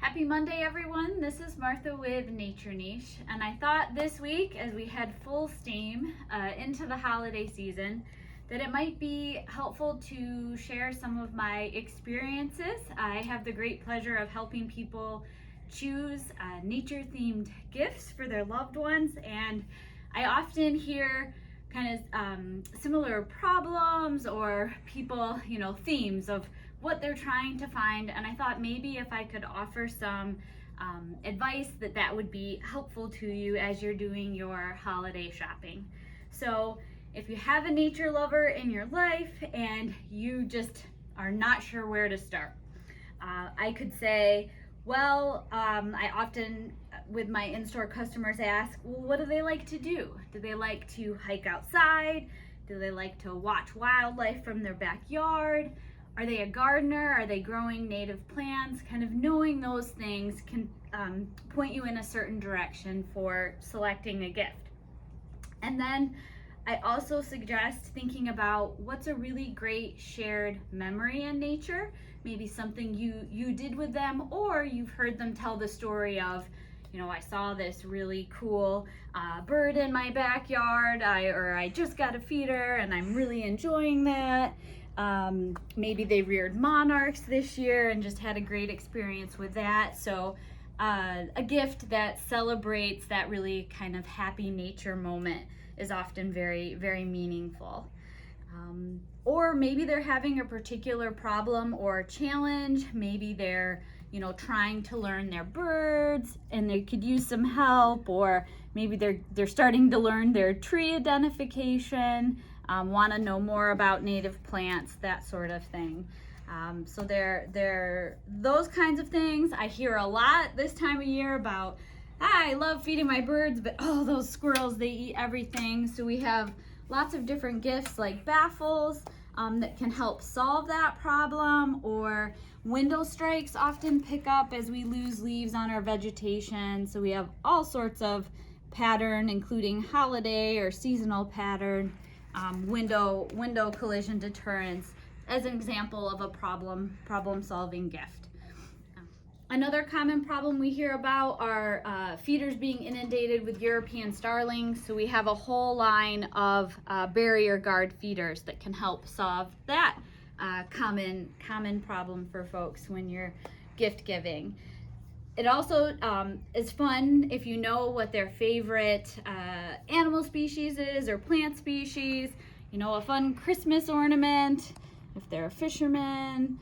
Happy Monday, everyone. This is Martha with Nature Niche, and I thought this week, as we head full steam into the holiday season, that it might be helpful to share some of my experiences. I have the great pleasure of helping people choose nature-themed gifts for their loved ones, and I often hear kind of similar problems or people, themes of what they're trying to find, and I thought maybe if I could offer some advice that would be helpful to you as you're doing your holiday shopping. So if you have a nature lover in your life and you just are not sure where to start, I could say, well, I often, with my in-store customers, ask, well, what do they like to do? Do they like to hike outside? Do they like to watch wildlife from their backyard? Are they a gardener? Are they growing native plants? Kind of knowing those things can point you in a certain direction for selecting a gift. And then I also suggest thinking about what's a really great shared memory in nature, maybe something you did with them, or you've heard them tell the story of, I saw this really cool bird in my backyard, or I just got a feeder and I'm really enjoying that. Maybe they reared monarchs this year and just had a great experience with that. So a gift that celebrates that really kind of happy nature moment is often very, very meaningful. Or maybe they're having a particular problem or challenge. Maybe they're, trying to learn their birds and they could use some help, or maybe they're starting to learn their tree identification, want to know more about native plants, that sort of thing. So they're those kinds of things. I hear a lot this time of year about, I love feeding my birds, but those squirrels, they eat everything. So we have lots of different gifts like baffles that can help solve that problem, or window strikes often pick up as we lose leaves on our vegetation. So we have all sorts of pattern, including holiday or seasonal pattern, window collision deterrence as an example of a problem solving gift. Another common problem we hear about are feeders being inundated with European starlings. So we have a whole line of barrier guard feeders that can help solve that common problem for folks when you're gift giving. It also is fun if you know what their favorite animal species is or plant species. A fun Christmas ornament if they're a fisherman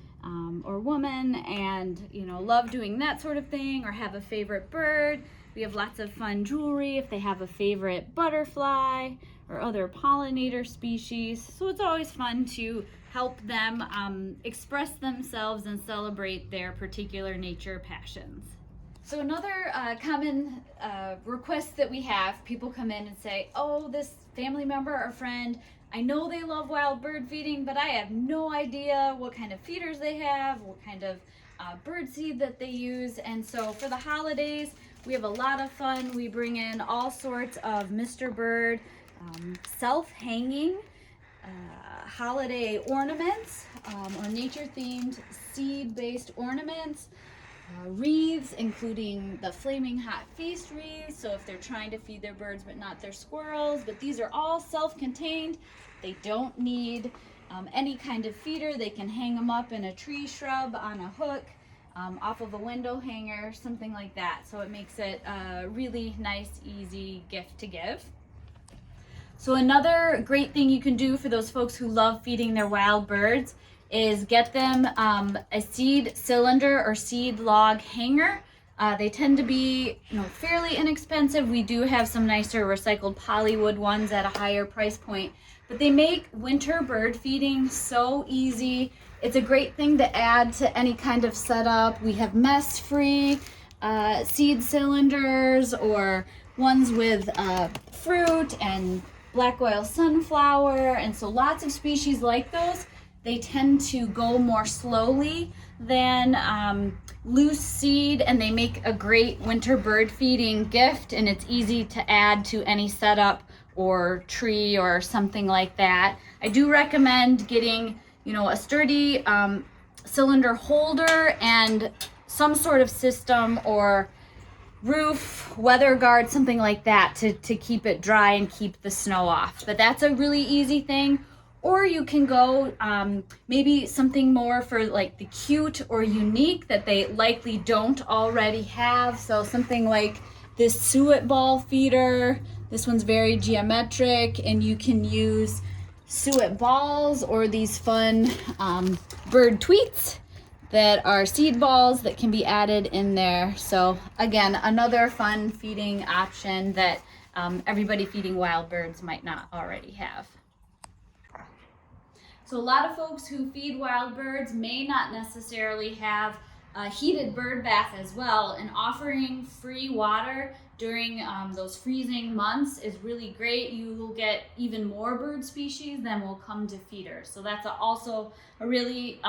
or woman and love doing that sort of thing, or have a favorite bird. We have lots of fun jewelry if they have a favorite butterfly or other pollinator species. So it's always fun to help them express themselves and celebrate their particular nature passions. So another common request that we have, people come in and say, this family member or friend, I know they love wild bird feeding, but I have no idea what kind of feeders they have, what kind of bird seed that they use. And so for the holidays, we have a lot of fun. We bring in all sorts of Mr. Bird self-hanging holiday ornaments, or nature-themed seed-based ornaments, wreaths, including the Flaming Hot Feast wreaths, so if they're trying to feed their birds but not their squirrels. But these are all self-contained. They don't need any kind of feeder. They can hang them up in a tree shrub on a hook, off of a window hanger, something like that. So it makes it a really nice, easy gift to give. So another great thing you can do for those folks who love feeding their wild birds is get them a seed cylinder or seed log hanger. They tend to be fairly inexpensive. We do have some nicer recycled polywood ones at a higher price point, but they make winter bird feeding so easy. It's a great thing to add to any kind of setup. We have mess-free seed cylinders, or ones with fruit and black oil sunflower, and so lots of species like those. They tend to go more slowly than loose seed, and they make a great winter bird feeding gift, and it's easy to add to any setup or tree or something like that. I do recommend getting a sturdy cylinder holder and some sort of system or roof, weather guard, something like that to keep it dry and keep the snow off. But that's a really easy thing. Or you can go maybe something more for like the cute or unique that they likely don't already have. So something like this suet ball feeder. This one's very geometric, and you can use suet balls or these fun bird tweets that are seed balls that can be added in there. So again, another fun feeding option that everybody feeding wild birds might not already have. So a lot of folks who feed wild birds may not necessarily have a heated bird bath as well, and offering free water during those freezing months is really great. You will get even more bird species than will come to feeders. So that's also a really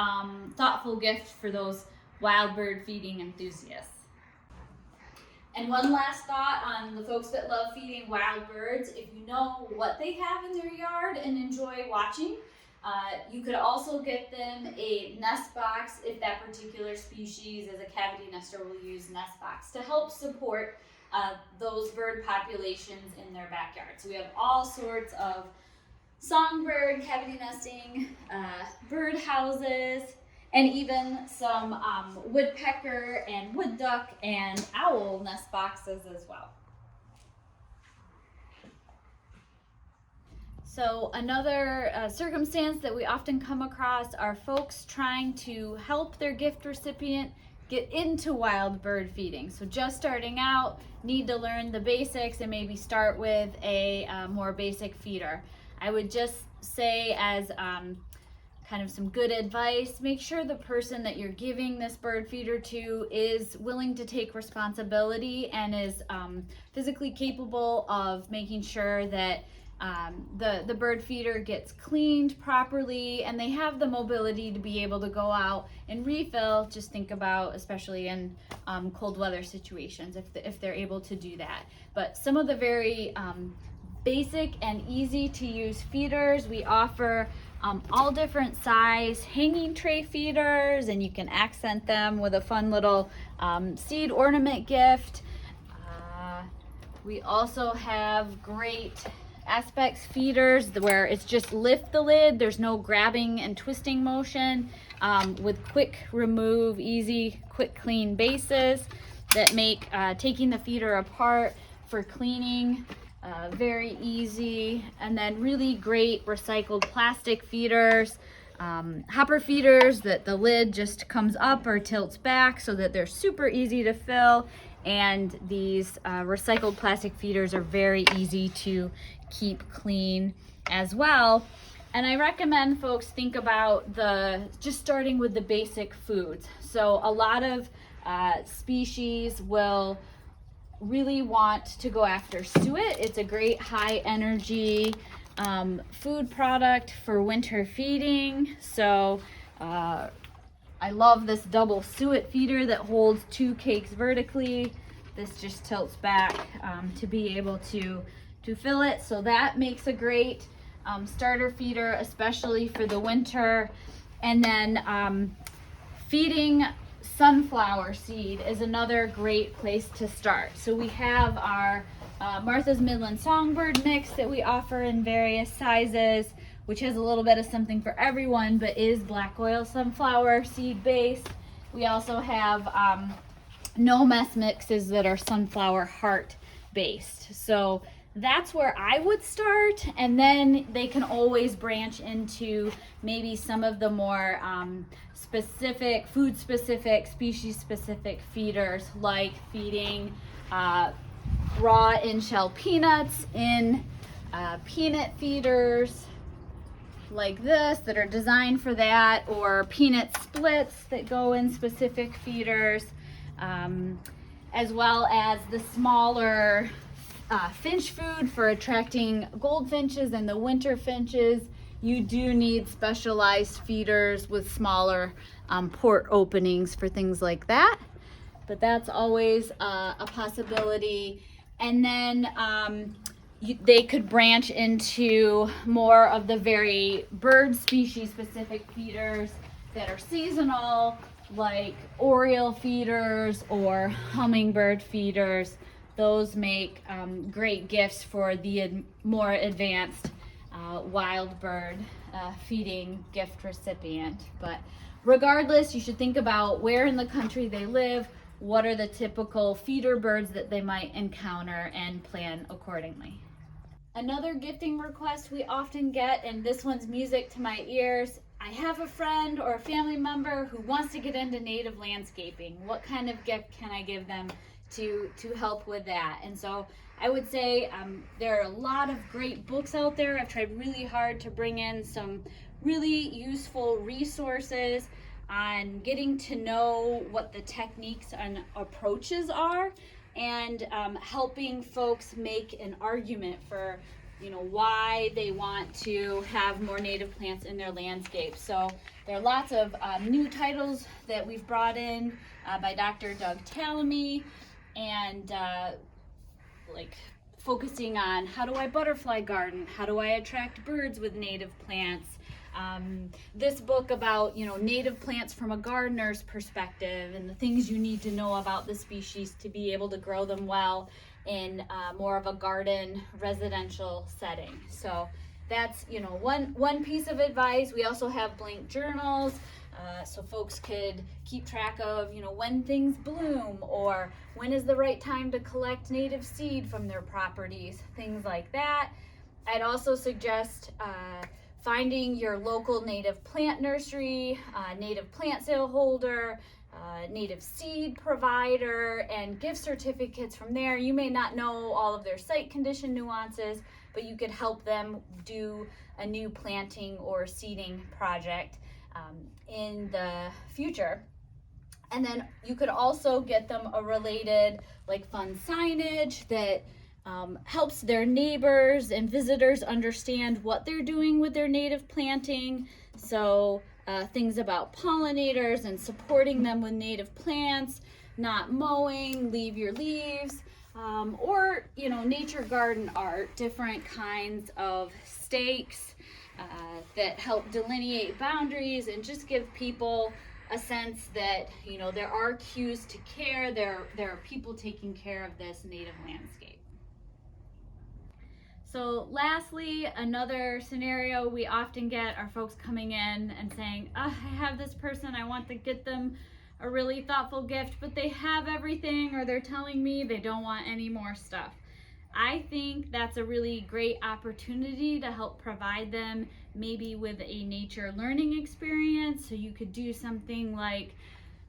thoughtful gift for those wild bird feeding enthusiasts. And one last thought on the folks that love feeding wild birds: if you know what they have in their yard and enjoy watching, you could also get them a nest box if that particular species is a cavity nester. Will use nest box to help support those bird populations in their backyard. So we have all sorts of songbird, cavity nesting, bird houses, and even some woodpecker and wood duck and owl nest boxes as well. So another circumstance that we often come across are folks trying to help their gift recipient get into wild bird feeding. So just starting out, need to learn the basics and maybe start with a more basic feeder. I would just say, as kind of some good advice, make sure the person that you're giving this bird feeder to is willing to take responsibility and is physically capable of making sure that the bird feeder gets cleaned properly, and they have the mobility to be able to go out and refill. Just think about, especially in cold weather situations, if they're able to do that. But some of the very basic and easy to use feeders, we offer all different size hanging tray feeders, and you can accent them with a fun little seed ornament gift. We also have great aspects feeders where it's just lift the lid, there's no grabbing and twisting motion, with quick remove, easy quick clean bases that make taking the feeder apart for cleaning very easy. And then really great recycled plastic feeders, hopper feeders that the lid just comes up or tilts back so that they're super easy to fill. And these recycled plastic feeders are very easy to keep clean as well. And I recommend folks think about just starting with the basic foods. So a lot of species will really want to go after suet. It's a great high energy food product for winter feeding. So I love this double suet feeder that holds 2 cakes vertically. This just tilts back to be able to fill it. So that makes a great starter feeder, especially for the winter. And then feeding sunflower seed is another great place to start. So we have our Martha's Midland Songbird mix that we offer in various sizes, which has a little bit of something for everyone, but is black oil sunflower seed based. We also have no mess mixes that are sunflower heart based. So that's where I would start, and then they can always branch into maybe some of the more specific, food specific, species specific feeders, like feeding raw in-shell peanuts in peanut feeders like this that are designed for that, or peanut splits that go in specific feeders, as well as the smaller finch food for attracting goldfinches and the winter finches. You do need specialized feeders with smaller port openings for things like that, but that's always a possibility. And then they could branch into more of the very bird species specific feeders that are seasonal, like oriole feeders or hummingbird feeders. Those make great gifts for the more advanced wild bird feeding gift recipient. But regardless, you should think about where in the country they live, what are the typical feeder birds that they might encounter, and plan accordingly. Another gifting request we often get, and this one's music to my ears, I have a friend or a family member who wants to get into native landscaping. What kind of gift can I give them to help with that? And so I would say there are a lot of great books out there. I've tried really hard to bring in some really useful resources on getting to know what the techniques and approaches are, and helping folks make an argument for why they want to have more native plants in their landscape. So there are lots of new titles that we've brought in by Dr. Doug Tallamy, and like focusing on how do I butterfly garden, how do I attract birds with native plants. This book about native plants from a gardener's perspective and the things you need to know about the species to be able to grow them well in more of a garden residential setting. So that's one piece of advice. We also have blank journals, so folks could keep track of when things bloom, or when is the right time to collect native seed from their properties, things like that. I'd also suggest finding your local native plant nursery, native plant sale holder, native seed provider, and gift certificates from there. You may not know all of their site condition nuances, but you could help them do a new planting or seeding project in the future. And then you could also get them a related fun signage that helps their neighbors and visitors understand what they're doing with their native planting. So things about pollinators and supporting them with native plants, not mowing, leave your leaves, or nature garden art, different kinds of stakes that help delineate boundaries and just give people a sense that there are cues to care. There are people taking care of this native landscape. So lastly, another scenario we often get are folks coming in and saying, I have this person, I want to get them a really thoughtful gift, but they have everything, or they're telling me they don't want any more stuff. I think that's a really great opportunity to help provide them maybe with a nature learning experience. So you could do something like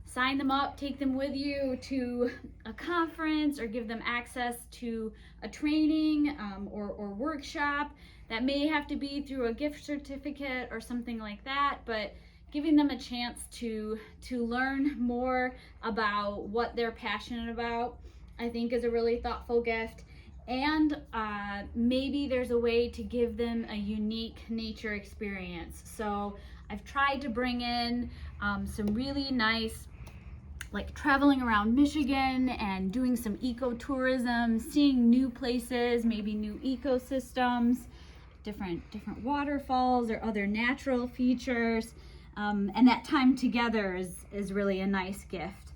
sign them up, take them with you to a conference, or give them access to a training or workshop. That may have to be through a gift certificate or something like that, but giving them a chance to learn more about what they're passionate about, I think, is a really thoughtful gift. And maybe there's a way to give them a unique nature experience. So I've tried to bring in some really nice, traveling around Michigan and doing some ecotourism, seeing new places, maybe new ecosystems, different waterfalls or other natural features. And that time together is really a nice gift.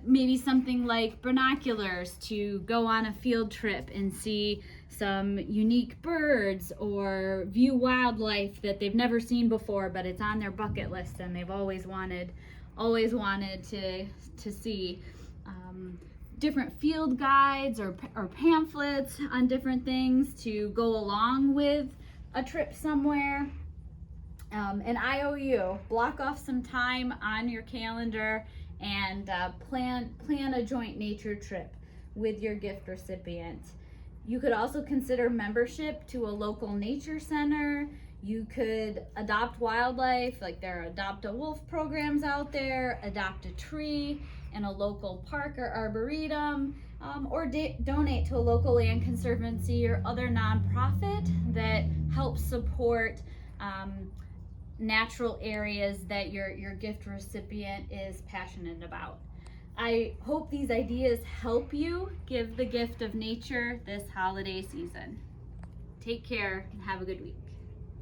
Maybe something like binoculars to go on a field trip and see some unique birds or view wildlife that they've never seen before, but it's on their bucket list and they've always wanted to see. Different field guides or pamphlets on different things to go along with a trip somewhere. An IOU, block off some time on your calendar and plan a joint nature trip with your gift recipient. You could also consider membership to a local nature center. You could adopt wildlife, there are Adopt a Wolf programs out there, adopt a tree in a local park or arboretum, or donate to a local land conservancy or other nonprofit that helps support natural areas that your gift recipient is passionate about. I hope these ideas help you give the gift of nature this holiday season. Take care and have a good week.